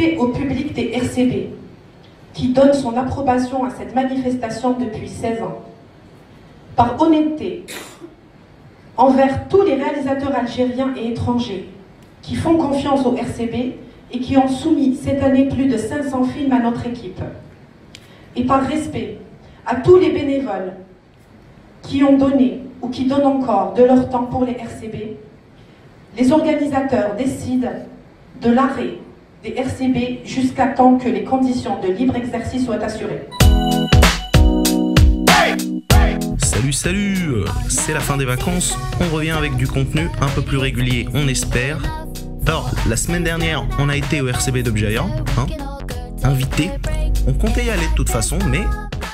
respect au public des RCB, qui donne son approbation à cette manifestation depuis 16 ans. Par honnêteté, envers tous les réalisateurs algériens et étrangers qui font confiance au RCB et qui ont soumis cette année plus de 500 films à notre équipe. Et par respect à tous les bénévoles qui ont donné ou qui donnent encore de leur temps pour les RCB, les organisateurs décident de l'arrêt des RCB jusqu'à temps que les conditions de libre exercice soient assurées. Salut, c'est la fin des vacances, on revient avec du contenu un peu plus régulier, on espère. Alors, la semaine dernière, on a été au RCB de Bjaya, invité. On comptait y aller de toute façon, mais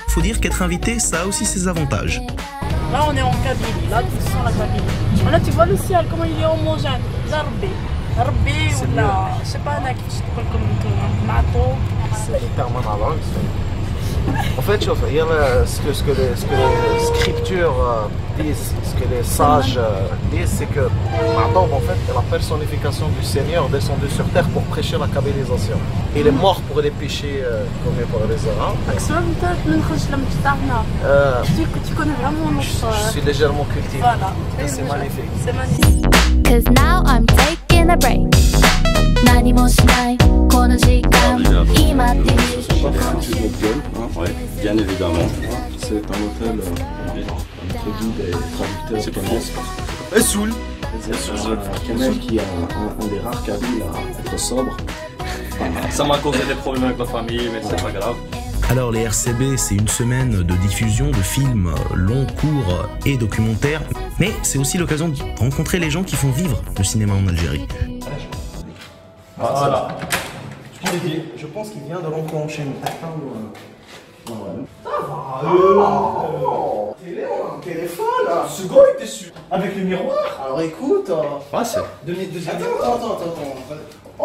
faut dire qu'être invité, ça a aussi ses avantages. Là, on est en Kabylie, là, tu sens la Kabylie. Là, tu vois le ciel, comment il est homogène. Rabbi, ou là, je sais pas, comme c'est hyper monolingue. En fait, ce que les scriptures disent, ce que les sages disent, c'est que Ma'toub, en fait, est la personnification du Seigneur descendu sur terre pour prêcher la kabylisation. Il est mort pour les péchés commis par les Arabes. Tu connais vraiment notre... Je suis légèrement cultivé. Voilà. C'est magnifique. C'est magnifique. 'Cause now I'm taking a break. 何もしないこの時間今っていう Oui, bien évidemment. C'est un hôtel, notre guide et traducteur Kamel. Soul. Kamel qui a un des rares Kabyles à être sobre. Ça m'a causé des problèmes avec la famille, mais c'est pas grave. Alors les RCB, c'est une semaine de diffusion de films longs, courts et documentaires, mais c'est aussi l'occasion de rencontrer les gens qui font vivre le cinéma en Algérie. Voilà. Je pense qu'il vient de l'enclencher. Téléphone là. Ce gars il était su. Avec le miroir. Alors écoute. Ah, c'est. Attends. Oh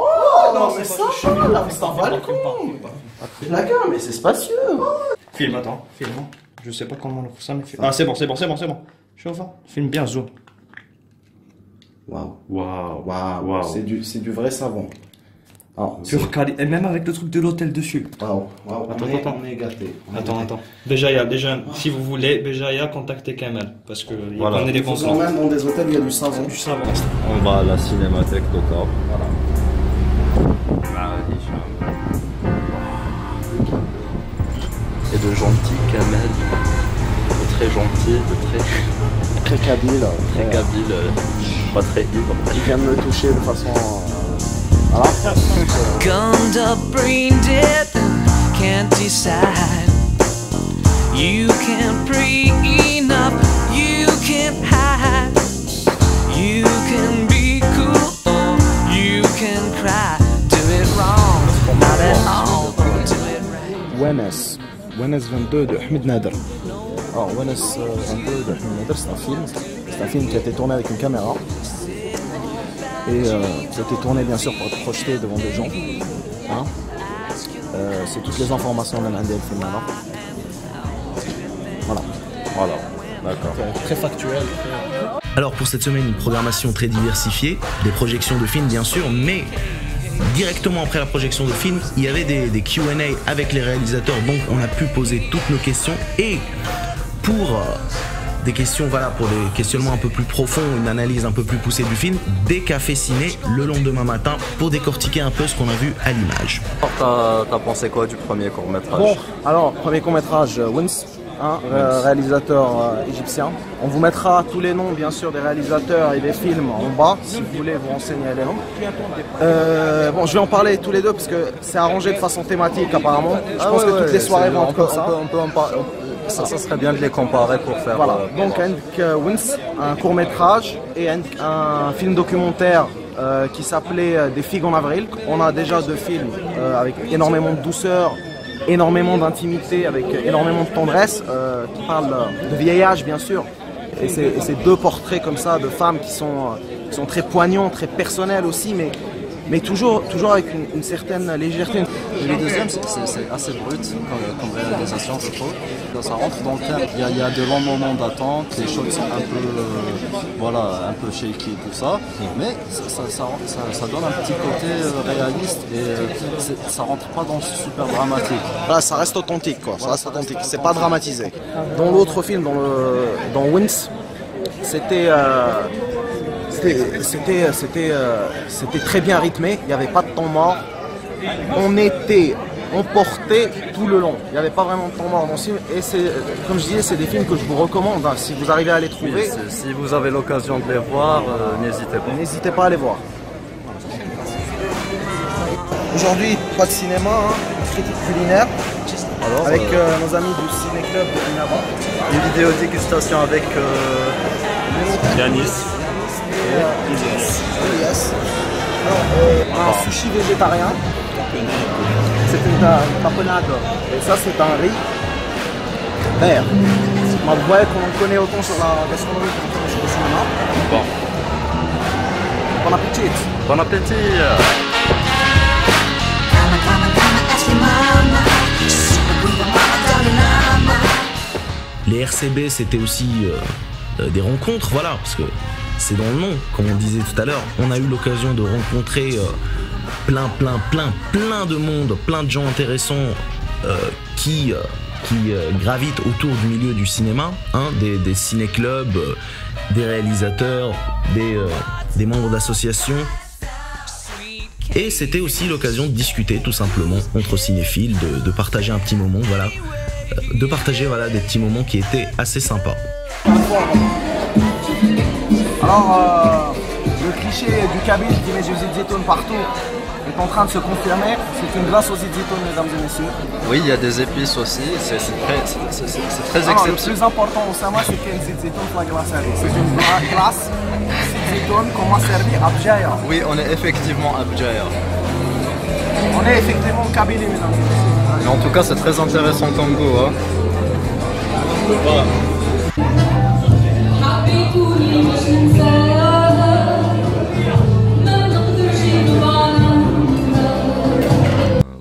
non, mais ça va, c'est un balcon. D'accord, mais c'est spacieux. Filme, attends, filme. Je sais pas comment on ouvre ça, mais filme. Ah, c'est bon. Chauffe, filme bien, zoom. Waouh. C'est du vrai savon. Pur quali. Et même avec le truc de l'hôtel dessus. Attends. On est gâtés. Attends. Béjaïa, déjà, si vous voulez, Béjaïa, contactez Kamel. Parce que il connaît les consoles. Même dans des hôtels, il y a du savon. On va à la cinémathèque de Corbe. Voilà. Et de gentil Kamel. De très gentil, de Très kabyle. très kabyle. Pas très ivre. Il vient de me toucher de façon... Voilà. Gummed up, brain dead, can't decide. You can't pray enough, you can't hide. You can be cool or you can cry. Do it wrong, not at all. Do it right. Wenes 22 de Ahmed Nader. Alors, Wenes 22 de Ahmed Nader, c'est un film qui a été tourné avec une caméra. Et ça a été tourné bien sûr pour être projeté devant des gens. C'est toutes les informations de l'Indé le film là. Voilà, d'accord. Très factuel. Alors pour cette semaine, une programmation très diversifiée, des projections de films bien sûr, mais directement après la projection de films, il y avait des Q&A avec les réalisateurs, donc on a pu poser toutes nos questions. Et pour des questions, pour des questionnements un peu plus profonds, une analyse un peu plus poussée du film, des cafés ciné le lendemain matin pour décortiquer un peu ce qu'on a vu à l'image. T'as pensé quoi du premier court-métrage? Bon, alors, premier court-métrage, Wins, réalisateur égyptien. On vous mettra tous les noms, bien sûr, des réalisateurs et des films en bas, si vous voulez vous renseigner les noms. Bon, je vais en parler tous les deux, parce que c'est arrangé de façon thématique, apparemment. Je pense que toutes les soirées vont être comme ça. On peut en parler. Ça serait bien de les comparer pour faire... Voilà, donc Wins, un court-métrage et un film documentaire qui s'appelait Des figues en avril. On a déjà deux films avec énormément de douceur, énormément d'intimité, avec énormément de tendresse, qui parlent de vieillage bien sûr. Et c'est deux portraits comme ça de femmes qui sont très poignants, très personnels aussi, mais mais toujours avec une certaine légèreté. Le deuxième, c'est assez brut comme réalisation, je trouve. Ça rentre dans le thème. Il y a de longs moments d'attente, les shots sont un peu shaky et tout ça, mais ça donne un petit côté réaliste et ça rentre pas dans ce super dramatique. Voilà, ça reste authentique, quoi. Ça reste authentique. C'est pas dramatisé. Dans l'autre film, dans Wins, c'était très bien rythmé. Il n'y avait pas de temps mort. On était emporté tout le long. Il n'y avait pas vraiment de temps mort dans ce film. Et comme je disais, c'est des films que je vous recommande. Hein, si vous arrivez à les trouver. Oui, si vous avez l'occasion de les voir, n'hésitez pas. N'hésitez pas à les voir. Aujourd'hui, pas de cinéma, hein, critique culinaire. Alors, avec nos amis du Ciné Club de Inaba. Une vidéo dégustation avec Yanis et Elias. Alors, un sushi végétarien. C'est une tapenade. Et ça, c'est un riz vert. Vous voyez qu'on connaît autant sur la gastronomie qu'on connaît sur le cinéma. Bon. Bon appétit. Bon appétit. Les RCB, c'était aussi des rencontres, voilà, parce que c'est dans le nom, comme on disait tout à l'heure. On a eu l'occasion de rencontrer plein de monde, plein de gens intéressants qui gravitent autour du milieu du cinéma, hein, des ciné-clubs, des réalisateurs, des membres d'associations. Et c'était aussi l'occasion de discuter tout simplement entre cinéphiles, de partager un petit moment, voilà. De partager des petits moments qui étaient assez sympas. Alors, le cliché du Kabyle qui met du zitoun partout est en train de se confirmer. C'est une glace aux zitoun, mesdames et messieurs. Oui, il y a des épices aussi, c'est très exceptionnel. Le plus important au Sama, c'est qu'il y a une zitoun pour la glace. C'est une glace zitoun qu'on m'a servi à Bjaïa. Oui, on est effectivement à Bjaïa. On est effectivement au Kabylie, mesdames et messieurs. Mais en tout cas, c'est très intéressant comme goût. Hein. Voilà.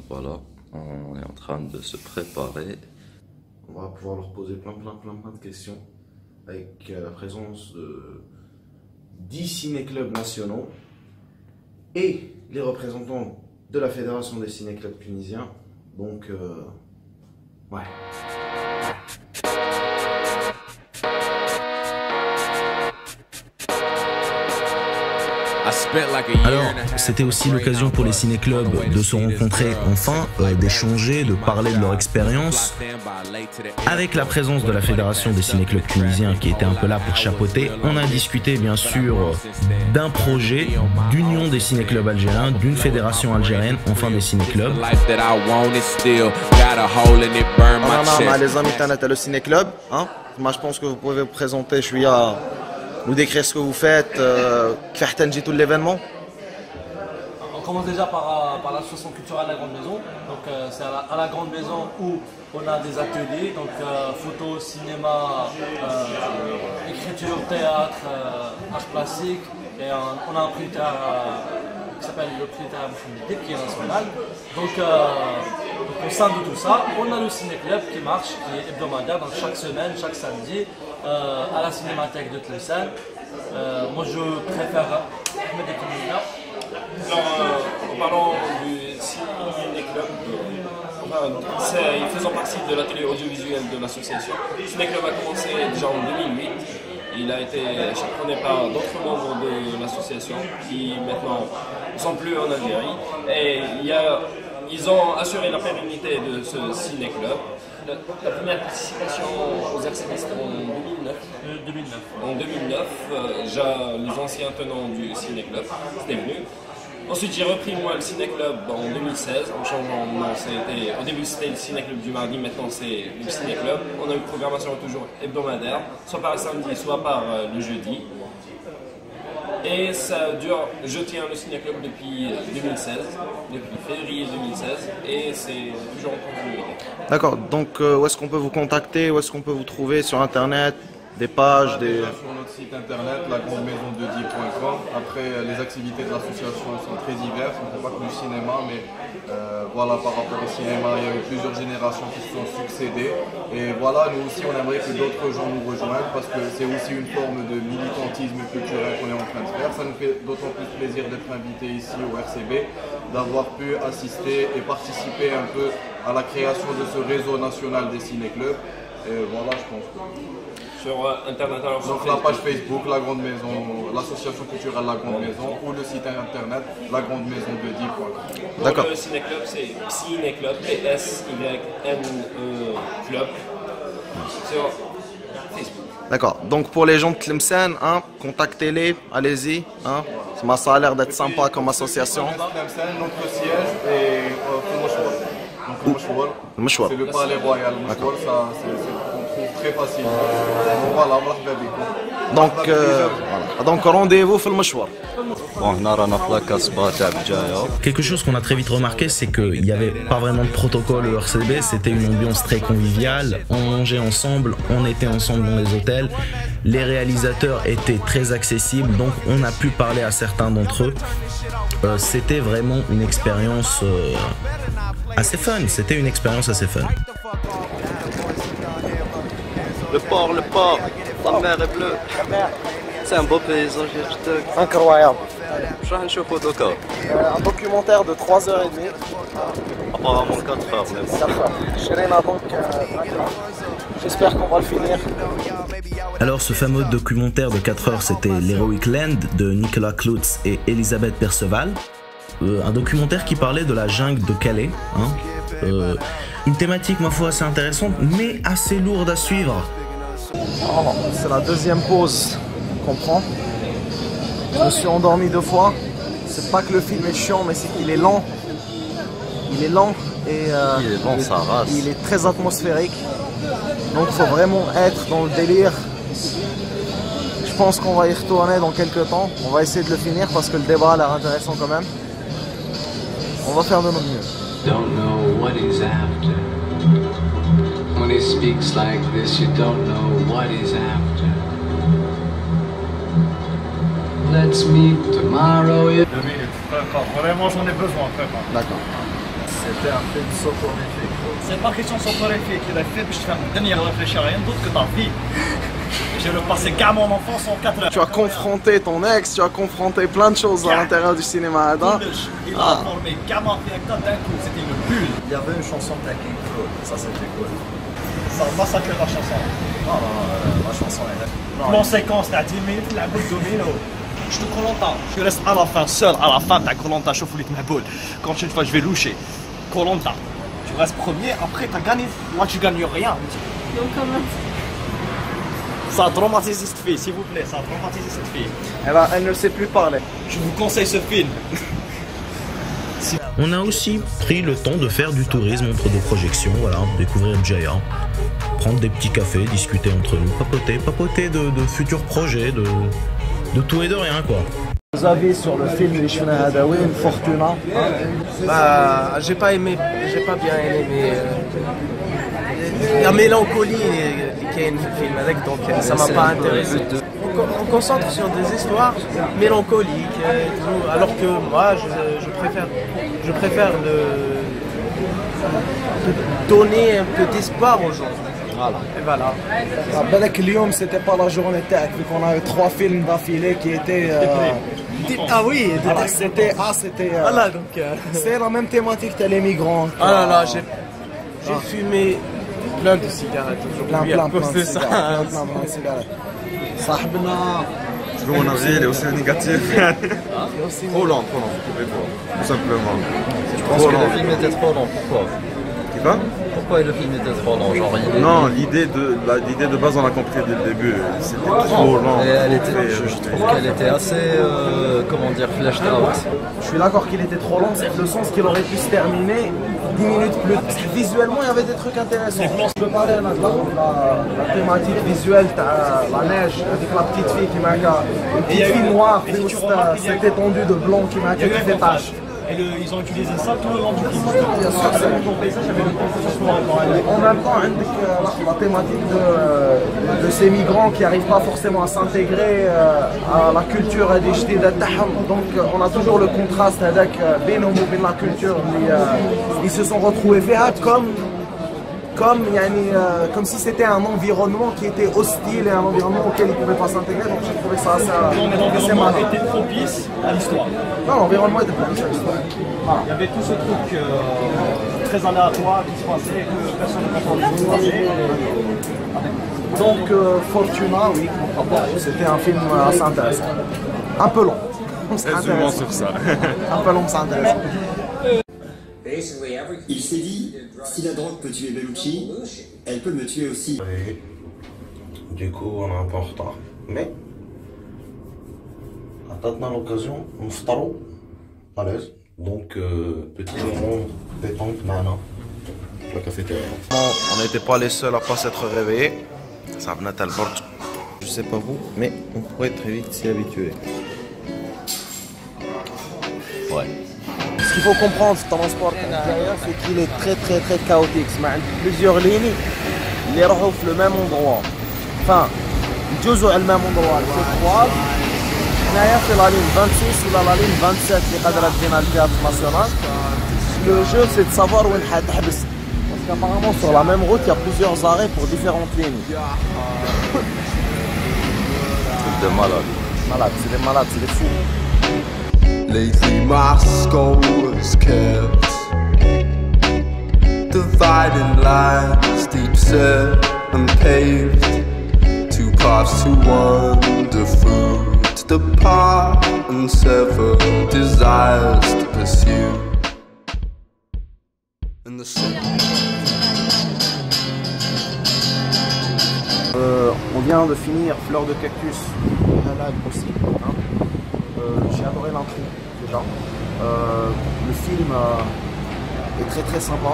Voilà, on est en train de se préparer. On va pouvoir leur poser plein de questions avec la présence de 10 ciné-clubs nationaux et les représentants de la Fédération des ciné-clubs tunisiens. Donc, ouais. Alors, c'était aussi l'occasion pour les ciné-clubs de se rencontrer enfin, d'échanger, de parler de leur expérience. Avec la présence de la Fédération des ciné-clubs tunisiens qui était un peu là pour chapeauter, on a discuté bien sûr d'un projet, d'union des ciné-clubs algériens, d'une fédération algérienne, enfin des ciné-clubs. Les amis, t'as le ciné-club, hein? Moi je pense que vous pouvez vous présenter, je suis à nous décrire ce que vous faites, tout l'événement. On commence déjà par l'association culturelle à la Grande Maison. Donc c'est à la Grande Maison où on a des ateliers, donc photo, cinéma, écriture, théâtre, art plastique. Et on a un prix qui s'appelle le prix Mohamed qui est national. Donc au sein de tout ça, on a le ciné-club qui marche, qui est hebdomadaire, donc chaque semaine, chaque samedi, à la cinémathèque de Tlessane. Moi je préfère Ahmed Etemina. Alors, en parlant du ciné-club, faisant partie de l'atelier audiovisuel de l'association, le ciné-club a commencé déjà en 2008. Il a été chaperonné par d'autres membres de l'association qui maintenant ne sont plus en Algérie. Et ils ont assuré la pérennité de ce ciné-club. La première participation aux RCB c'était en 2009. En 2009, les anciens tenants du ciné-club étaient venus. Ensuite, j'ai repris moi le ciné-club en 2016 en changeant de nom. Au début, c'était le ciné-club du mardi, maintenant c'est le ciné-club. On a une programmation toujours hebdomadaire, soit par le samedi, soit par le jeudi. Et ça dure, je tiens le ciné-club depuis 2016, depuis février 2016, et c'est toujours en continuité. D'accord, donc où est-ce qu'on peut vous contacter, où est-ce qu'on peut vous trouver sur internet? des pages, des... Sur notre site internet, lagrandemaisondedie.com. Après, les activités de l'association sont très diverses. On ne fait pas que du cinéma, mais voilà, par rapport au cinéma, il y a eu plusieurs générations qui se sont succédées. Et voilà, nous aussi, on aimerait que d'autres gens nous rejoignent parce que c'est aussi une forme de militantisme culturel qu'on est en train de faire. Ça nous fait d'autant plus plaisir d'être invités ici au RCB, d'avoir pu assister et participer un peu à la création de ce réseau national des ciné-clubs. Et voilà, je pense que... Sur internet, alors donc la page Facebook, La Grande Maison, l'association culturelle La Grande Maison, ou le site internet lagrandemaisondedie.com. D'accord. Le ciné-club, c'est Ciné-club, P-S-Y-N-E Club, sur Facebook. D'accord. Donc pour les gens de Tlemcen, hein, contactez-les, allez-y. Hein. Ça a l'air d'être sympa comme association. Notre siège est au Mouchouar. C'est le palais royal. Mouchouar, on trouve très facile. Voilà, donc, voilà. Donc rendez-vous في المشوار. Quelque chose qu'on a très vite remarqué, c'est qu'il n'y avait pas vraiment de protocole au RCB, c'était une ambiance très conviviale, on mangeait ensemble, on était ensemble dans les hôtels, les réalisateurs étaient très accessibles, donc on a pu parler à certains d'entre eux. C'était vraiment une expérience assez fun, ta mer est bleue. C'est un beau paysage. Incroyable. Un documentaire de 3h30. Apparemment 4h. J'espère qu'on va le finir. Alors ce fameux documentaire de 4 heures, c'était l'Heroic Land de Nicolas Klutz et Elisabeth Perceval. Un documentaire qui parlait de la jungle de Calais. Hein. Une thématique, ma foi, assez intéressante, mais assez lourde à suivre. Oh, c'est la deuxième pause qu'on prend. Je me suis endormi 2 fois. C'est pas que le film est chiant, mais c'est qu'il est lent. Il est lent et il est très atmosphérique. Donc il faut vraiment être dans le délire. Je pense qu'on va y retourner dans quelques temps. On va essayer de le finir parce que le débat a l'air intéressant quand même. On va faire de notre mieux. Don't know what he's after. When he speaks like this, you don't know what he's after. Let's meet tomorrow. 2 minutes, vraiment j'en ai besoin, frère. D'accord. C'était un film soporifique. C'est pas question soporifique, il a fait que je fais un dernier réfléchir à rien d'autre que ta vie. J'ai repassé qu'à mon enfance en 4 heures. Tu as confronté ton ex, tu as confronté plein de choses à l'intérieur du cinéma Adam. Il a formé gamin avec toi d'un coup, c'était une bulle. Il y avait une chanson de King Claude, ça c'était cool. Ça massacre la chanson. Non, la chanson est là. Plan séquence, t'as 10 minutes, la boule domino. Je te Koh-Lanta, je reste à la fin, seul à la fin, t'as Koh-Lanta, chauffe ma boule. Quand une fois je vais loucher, Koh-Lanta, tu restes premier, après t'as gagné, moi tu gagnes rien. Donc comment Ça a traumatisé cette fille, s'il vous plaît, ça a traumatisé cette fille. Elle ne sait plus parler. Je vous conseille ce film. On a aussi pris le temps de faire du tourisme entre 2 projections, voilà, découvrir Jaya, prendre des petits cafés, discuter entre nous, papoter de futurs projets, de tout et de rien, quoi. Vous avez sur le film Les Chouina Hadaoui, une Fortuna. Bah, j'ai pas bien aimé, mais la mélancolie qui est le film avec, donc ça m'a pas intéressé. On concentre sur des histoires mélancoliques, alors que moi je préfère donner un peu d'espoir aux gens. Voilà. Et voilà. Balak Lyon, c'était pas la journée tech, vu qu'on a eu 3 films d'affilée qui étaient. Ah oui, c'était. Voilà, donc. C'est la même thématique que les migrants. Ah là là, j'ai fumé plein de cigarettes aujourd'hui. Plein de cigarettes. صاحبنا شكون غير aussi négatif. Trop lent, tout simplement. Je pense que le film était trop long, pourquoi? Quoi? Pourquoi le film était trop long? Genre, non, l'idée de base on l'a compris dès le début, c'était trop lent. Je trouve qu'elle était assez, comment dire, flashed out. Je suis d'accord qu'il était trop long, c'est le sens qu'il aurait pu se terminer 10 minutes plus. Parce que visuellement il y avait des trucs intéressants. Je peux parler de la thématique visuelle, la neige, avec la petite fille qui m'a une petite fille noire, cette étendue de blanc qui m'a fait des taches. et ils ont utilisé ça tout le long du film. Ton paysage avait une conversation en même temps, la thématique de ces migrants qui n'arrivent pas forcément à s'intégrer à la culture des jdida تاعهم. Donc on a toujours le contraste avec بينهم وبين la culture ils se sont retrouvés فيها comme si c'était un environnement qui était hostile et un environnement auquel ils ne pouvaient pas s'intégrer. Donc j'ai trouvé ça assez. Non, mais l'environnement était propice à l'histoire. Non, l'environnement était propice à l'histoire. Voilà. Il y avait tout ce truc très aléatoire qui se passait, que personne ne comprenait ce qui se passait. Donc Fortuna, oui, c'était un film assez intéressant. Un peu long. Souvent sur ça. Un peu long, c'est intéressant. Il s'est dit, si la drogue peut tuer Bellucci, elle peut me tuer aussi. Et du coup, on est un peu en retard. Mais, on a l'occasion, on se tarot à l'aise. Donc, petit moment détente, mana, la cafétéria. On n'était pas les seuls à pas s'être réveillés. Ça venait à le bord. Je sais pas vous, mais on pourrait très vite s'y habituer. Ouais. Ce qu'il faut comprendre dans le sport intérieur, c'est qu'il est très chaotique. Il y a plusieurs lignes qui retrouvent le même endroit. Enfin, ils jouent au même endroit. Ils se croisent. C'est la ligne 26 ou la ligne 27 qui est dans le théâtre national. Le jeu, c'est de savoir où est-ce qu'il y a. Parce qu'apparemment, sur la même route, il y a plusieurs arrêts pour différentes lignes. C'est des malades. C'est des malades, c'est des fous. Lately Moscow is kept dividing lines, deep set and paved. Two paths to wander through, to depart and sever desires to pursue. In the on vient de finir Fleur de Cactus, halal aussi. Hein. J'ai adoré l'intro déjà. Le film est très sympa.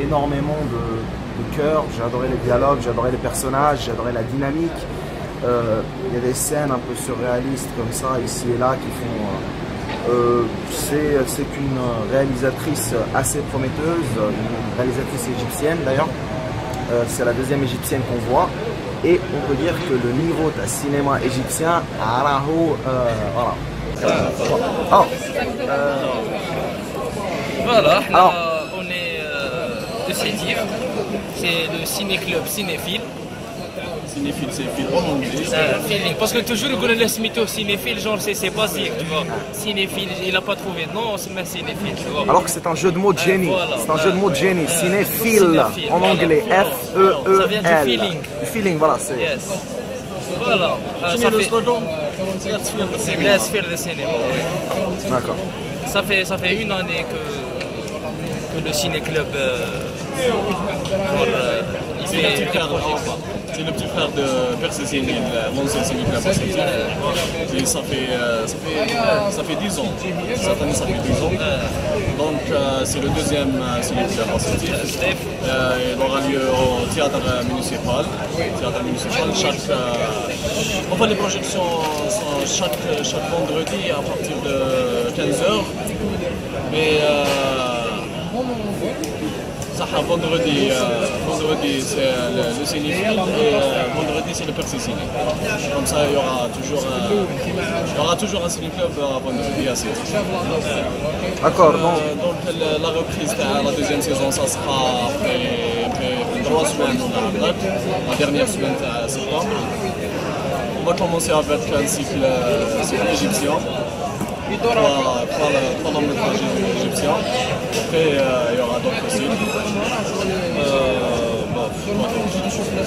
Énormément de cœur. J'ai adoré les dialogues, j'ai adoré les personnages, j'ai adoré la dynamique. Il y a des scènes un peu surréalistes comme ça ici et là qui font. C'est une réalisatrice assez prometteuse, une réalisatrice égyptienne d'ailleurs. C'est la deuxième égyptienne qu'on voit. Et on peut dire que le niveau de cinéma égyptien, voilà. Voilà, alors, on est de Sétif, c'est le ciné-club cinéphile. Cinéphile, c'est film en anglais. Feeling. Parce que toujours le gars laisse mytho cinéphile, genre c'est basique, tu vois. Cinéphile, il n'a pas trouvé de nom, on se met cinéphile, tu vois. Alors que c'est un jeu de mots de génie. Voilà. C'est un jeu de mots de génie. Cinéphile en anglais. F-E-E-L. Ça vient du feeling. Du feeling, voilà. Yes. Voilà. Ça fait... Let's feel the cinéma. D'accord. Ça fait une année que le ciné-club c'est le petit frère de Percy Zénil, l'ancien ciné-club. Et ça fait 10 ans. Cette année, ça fait 10 ans. Donc c'est le deuxième ciné-club en Sétif. Il aura lieu au théâtre municipal. Enfin, les projections sont chaque vendredi à partir de 15h. Mais vendredi c'est le cinéphile et vendredi c'est le Percy Ciné. Comme ça il y aura toujours un ciné-club vendredi à 7. D'accord. Donc la reprise de la deuxième saison, ça sera après 3 semaines la dernière semaine de septembre. On va commencer avec un cycle égyptien. 3 longs métrages égyptiens. Après, il y aura d'autres cycles.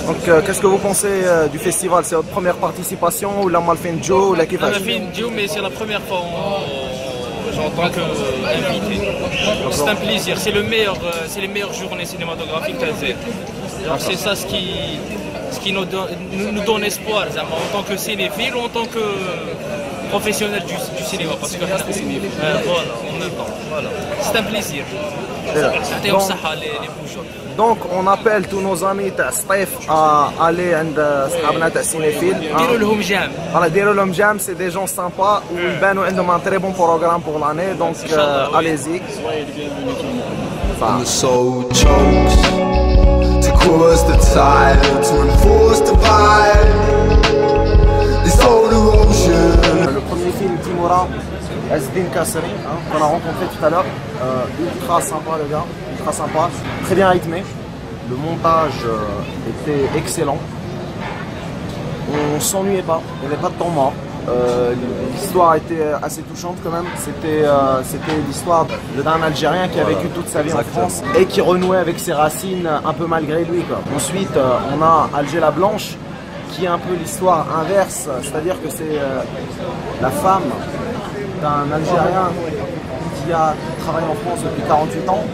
Donc, qu'est-ce que vous pensez du festival? C'est votre première participation ou la Malfine Joe ou la Kifach? On a fait une Joe, mais c'est la première fois en tant qu'invité. C'est un plaisir, c'est les meilleures journées cinématographiques qu'elles aient. C'est ça ce qui nous donne espoir, en tant que cinéphile ou en tant que professionnels du cinéma. Parce que voilà, en même temps, voilà. C'est un plaisir. Donc on appelle tous nos amis تاع سطيف à aller عند صحابنا تاع سينيفيل. ديروا لهم جام. Voilà, ديروا لهم جام, c'est des gens sympas où ils بانوا عندهم un très bon programme pour l'année, donc allez-y. And the soul chokes to cause the tide to enforce the vibe. This old erosion. Le premier film Timura, Azdin Kasseri, qu'on a rencontré tout à l'heure, ultra sympa le gars, ultra sympa, très bien rythmé. Le montage était excellent. On s'ennuyait pas, il n'y avait pas de temps mort. L'histoire était assez touchante quand même. C'était l'histoire d'un Algérien qui a vécu toute sa vie en France et qui renouait avec ses racines un peu malgré lui, quoi. Ensuite, on a Alger la Blanche, qui est un peu l'histoire inverse, c'est-à-dire que c'est la femme d'un Algérien qui a travaillé en France depuis 48 ans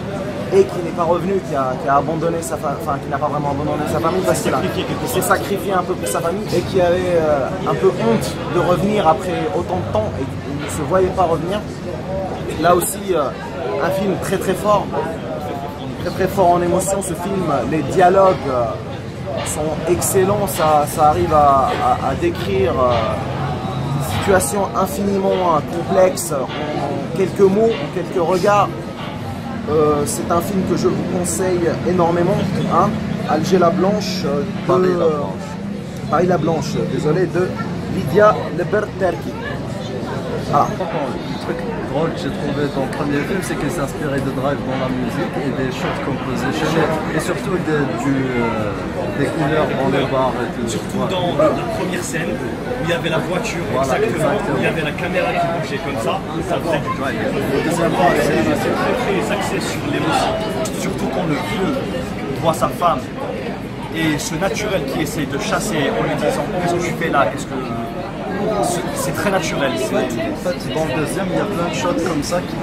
et qui n'est pas revenu, qui a abandonné sa famille, enfin qui n'a pas vraiment abandonné sa famille parce qu'il s'est sacrifié un peu pour sa famille et qui avait un peu honte de revenir après autant de temps et il ne se voyait pas revenir. Là aussi, un film très très fort en émotion. Ce film, les dialogues sont excellents, ça arrive à décrire une situation infiniment complexe en quelques mots, en quelques regards. C'est un film que je vous conseille énormément, hein. Alger la Blanche, Paris la Blanche, désolé, de Lydia Leberterki. Voilà. Le truc drôle que j'ai trouvé dans le premier film, c'est qu'il s'est inspiré de Drive dans la musique et des shot composition et surtout des couleurs dans les bars et tout. Surtout dans la première scène où il y avait la voiture, voilà, exactement, où il y avait la caméra qui bougeait comme ça faisait du bien. Le deuxième part, c'est très axé sur l'émotion. Surtout quand le vieux voit sa femme et ce naturel qui essaie de chasser en lui disant qu'est-ce que tu fais là, qu'est-ce que... C'est très naturel. En fait, dans le deuxième, il y a plein de shots comme ça qui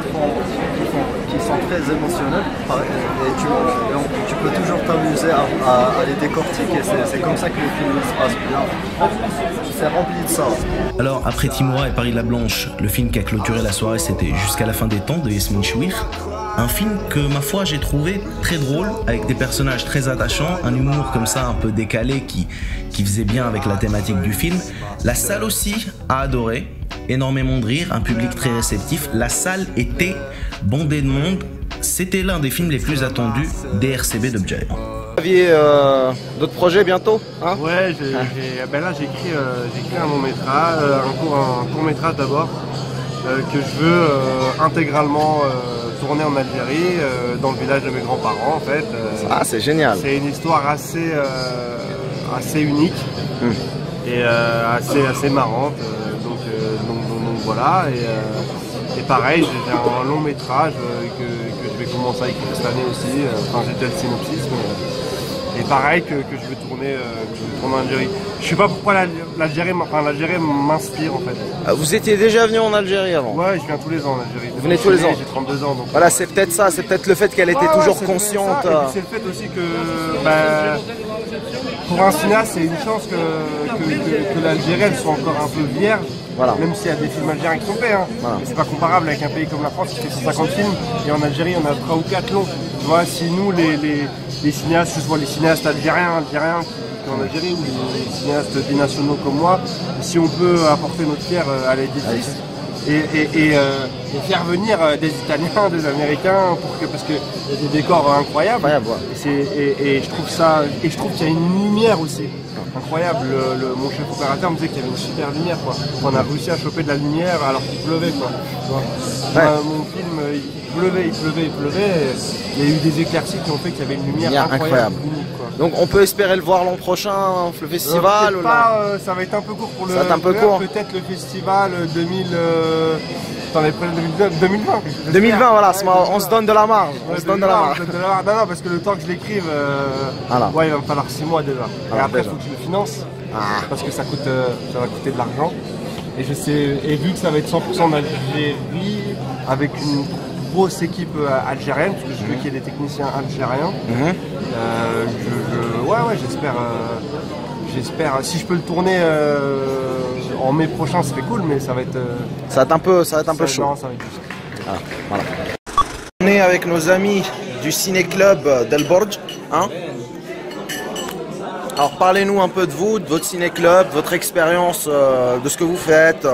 sont très émotionnels et tu peux toujours t'amuser à les décortiquer. C'est comme ça que le film se passe bien. C'est rempli de ça. Alors, après Timura et Paris la Blanche, le film qui a clôturé la soirée, c'était Jusqu'à la fin des temps de Yasmine Chouir. Un film que, ma foi, j'ai trouvé très drôle, avec des personnages très attachants, un humour comme ça un peu décalé qui faisait bien avec la thématique du film. La salle aussi a adoré, énormément de rire, un public très réceptif. La salle était bondée de monde. C'était l'un des films les plus attendus des RCB de Bjaïa. Vous aviez d'autres projets bientôt, hein? Ouais, ben là j'ai écrit un long métrage, un court métrage d'abord, que je veux intégralement tourner en Algérie, dans le village de mes grands-parents en fait. Ah, c'est génial. C'est une histoire assez unique et assez marrante. Donc voilà. Et pareil, j'ai un long métrage que je vais commencer à écrire cette année aussi. Enfin, j'ai déjà le synopsis, mais et pareil que je vais tourner en Algérie. Je sais pas pourquoi l'Algérie m'inspire en fait. Ah, vous étiez déjà venu en Algérie avant? Ouais, je viens tous les ans en Algérie. Vous venez tous les ans? J'ai 32 ans. Donc voilà, c'est peut-être ça, c'est peut-être le fait qu'elle était toujours consciente. C'est le fait aussi que pour un cinéaste, c'est une chance que l'Algérie elle soit encore un peu vierge. Voilà. Même s'il y a des films algériens qui sont faits, hein. Voilà. Mais c'est pas comparable avec un pays comme la France qui fait 150 films et en Algérie on a 3 ou 4 longs. Tu vois, si nous les cinéastes, que ce soit les cinéastes algériens qui en Algérie ou les cinéastes binationaux comme moi, si on peut apporter notre pierre à l'édifice et faire venir des Italiens, des Américains, parce qu'il y a des décors incroyables. Et je trouve qu'il y a une lumière aussi incroyable. Mon chef opérateur me disait qu'il y avait une super lumière, quoi. On a réussi à choper de la lumière alors qu'il pleuvait, quoi. Mon film, il pleuvait. Il y a eu des éclaircies qui ont fait qu'il y avait une lumière incroyable. Unique, quoi. Donc on peut espérer le voir l'an prochain, le festival ou pas, ça va être un peu court pour le. Ça va être un peu court. Peut-être le festival 2020. 2020, voilà, on se donne de la marge. Non, parce que le temps que je l'écrive, ouais, il va me falloir 6 mois déjà. Et après, il faut que je le finance, parce que ça va coûter de l'argent. Et vu que ça va être 100% en Algérie, avec une grosse équipe algérienne, parce que je veux qu'il y ait des techniciens algériens, j'espère, si je peux le tourner en mai prochain, ce serait cool, mais ça va être. Ça va être un peu chaud. Non, ça va être juste. Ah, voilà. On est avec nos amis du ciné-club d'El Borj. Hein. Alors parlez-nous un peu de vous, de votre ciné-club, votre expérience, de ce que vous faites.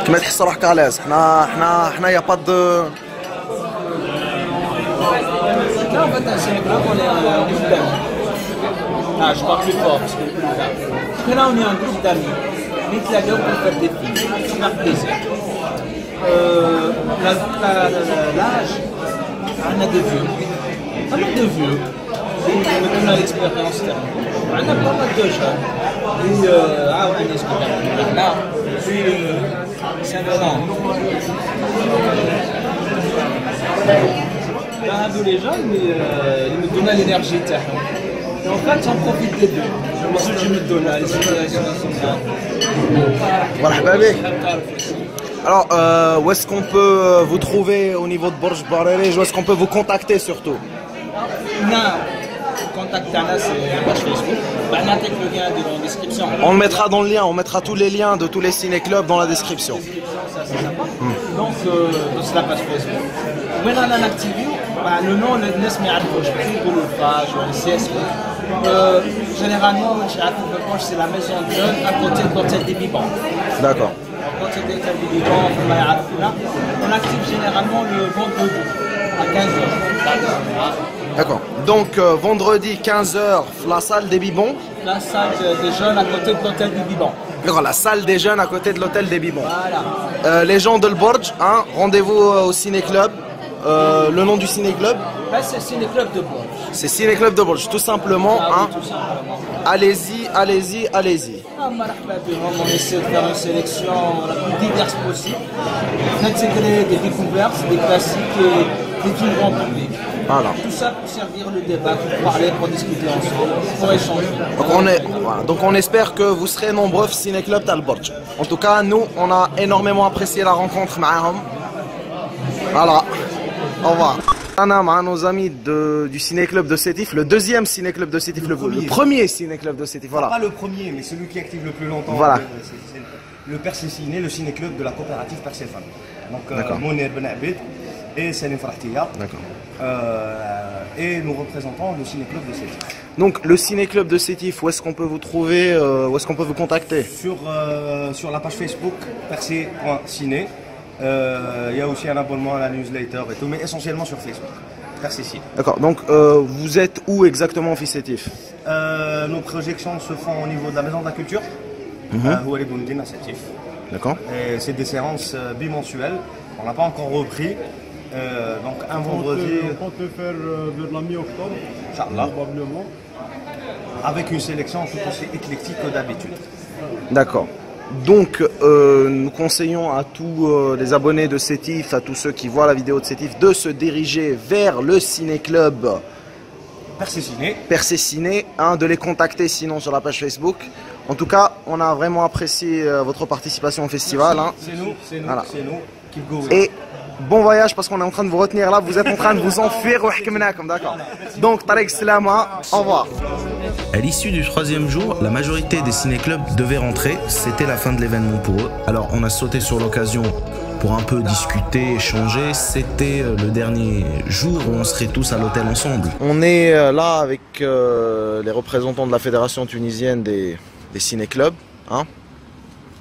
كما تحس روحك على l'aise. حنا y a pas de. Là, en fait, un ciné-club, on est un groupe d'amis. Ah, je parle plus fort parce que là, on est un groupe d'amis. On est là pour faire des films, pour faire plaisir. L'âge, on a de vieux. Pas mal de vieux. On a l'expérience. On a pas mal de jeunes. Et on est ce qu'on a là. Puis, c'est un grand. On a les jeunes, mais ils nous donnent l'énergie. Et en fait, j'en profite des deux. Je me donne les situations sont là. Voilà, bébé. Alors, où est-ce qu'on peut vous trouver au niveau de Borj Barerij? Où est-ce qu'on peut vous contacter surtout? Non, contactez-nous sur la page Facebook. On a le lien dans la description. On le mettra dans le lien, on mettra tous les liens de tous les ciné-clubs dans la description. Ça, c'est sympa. Donc, sur la page Facebook. Maintenant, on a activé. Le nom, les gens ne savent pas pour le page ou le CSP. Généralement, c'est la maison de jeunes à côté de l'hôtel des Bibans. D'accord. À côté de l'hôtel des Bibans, on active généralement le vendredi à 15h. D'accord. Donc, vendredi 15h, la salle des Bibons. La salle des jeunes à côté de l'hôtel des Bibans. D'accord, la salle des jeunes à côté de l'hôtel des Bibons. Voilà. Les gens de El Borj, hein, rendez-vous au ciné-club. Le nom du ciné-club? C'est Ciné-Club de Borj. C'est Ciné-Club de Borj, tout simplement. Ah, hein. oui, tout simplement. Allez-y, allez-y, allez-y. On essaie de faire une sélection la plus diverse possible. On a créé des découvertes, des classiques et des films grand public. Voilà. Tout ça pour servir le débat, pour parler, pour discuter ensemble, pour échanger. Donc on espère que vous serez nombreux au Ciné-Club d'El Borj. En tout cas, nous, on a énormément apprécié la rencontre معاهم. Voilà. Au revoir. On a nos amis du ciné-club de Sétif, le deuxième ciné-club de Sétif, le premier ciné-club de Sétif. Voilà. Pas le premier, mais celui qui active le plus longtemps. Voilà. C'est le Percé Ciné, le ciné-club de la coopérative Percé Fan. Donc Mounir Ben Abid et Salim Farahtia. D'accord. Et nous représentons le ciné-club de Sétif. Donc le ciné-club de Sétif, où est-ce qu'on peut vous trouver, où est-ce qu'on peut vous contacter? Sur la page Facebook percé.ciné. Il y a aussi un abonnement à la newsletter et tout, mais essentiellement sur Facebook. Percé Ciné. D'accord, donc vous êtes où exactement au Sétif? Nos projections se font au niveau de la Maison de la Culture, Ouali Boundine à Sétif. D'accord. Et c'est des séances bimensuelles, on n'a pas encore repris. Donc un vendredi. On compte le faire vers la mi-octobre, probablement. Avec une sélection tout aussi éclectique que d'habitude. D'accord. Donc, nous conseillons à tous les abonnés de Sétif, à tous ceux qui voient la vidéo de Sétif, de se diriger vers le ciné-club Percé Ciné, hein, de les contacter sinon sur la page Facebook. En tout cas, on a vraiment apprécié votre participation au festival. Hein. C'est nous, voilà. C'est nous. Keep going. Et bon voyage parce qu'on est en train de vous retenir là, vous êtes en train de vous enfuir, d'accord. Donc, Tariq Slama, au revoir. À l'issue du troisième jour, la majorité des ciné-clubs devaient rentrer, c'était la fin de l'événement pour eux. Alors on a sauté sur l'occasion pour un peu discuter, échanger, c'était le dernier jour où on serait tous à l'hôtel ensemble. On est là avec les représentants de la fédération tunisienne des ciné-clubs. Hein.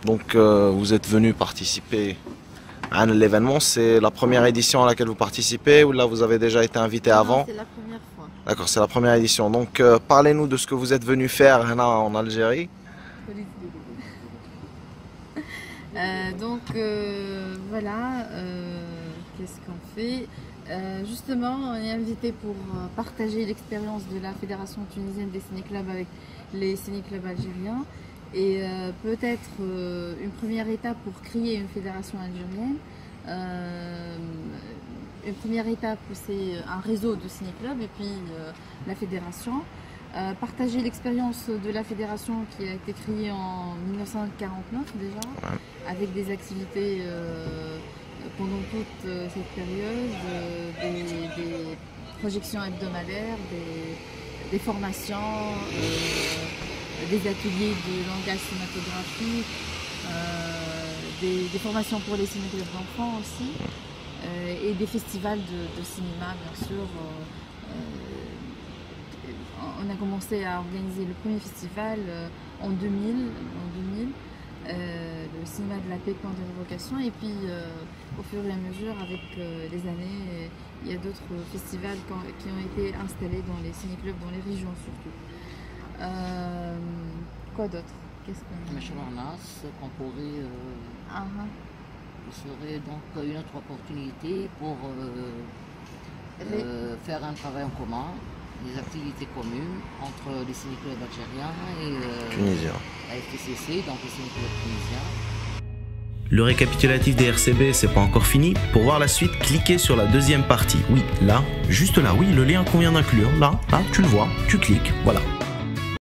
Donc vous êtes venus participer à l'événement, c'est la première édition à laquelle vous participez ou là vous avez déjà été invité avant? C'est la première fois. D'accord, c'est la première édition. Donc parlez-nous de ce que vous êtes venu faire là, en Algérie. Voilà, qu'est-ce qu'on fait? Justement, on est invité pour partager l'expérience de la Fédération tunisienne des ciné-clubs avec les ciné-clubs algériens et peut-être une première étape pour créer une fédération algérienne. Une première étape, c'est un réseau de ciné-clubs et puis la fédération. Partager l'expérience de la fédération qui a été créée en 1949 déjà, avec des activités pendant toute cette période, des projections hebdomadaires, des formations, des ateliers de langage cinématographique, des formations pour les ciné-clubs d'enfants aussi, et des festivals de cinéma, bien sûr. On a commencé à organiser le premier festival en 2000, le cinéma de la paix, point d'interrogation, et puis au fur et à mesure, avec les années, il y a d'autres festivals qui ont été installés dans les ciné-clubs, dans les régions surtout. Quoi d'autre? Qu'on pourrait, ce serait donc une autre opportunité pour faire un travail en commun, des activités communes entre les ciné-clubs algériens et la FTCC, donc les ciné-clubs tunisiens. Le récapitulatif des RCB, c'est pas encore fini. Pour voir la suite, cliquez sur la deuxième partie. Oui, là, juste là, oui, le lien qu'on vient d'inclure, là, tu le vois, tu cliques, voilà.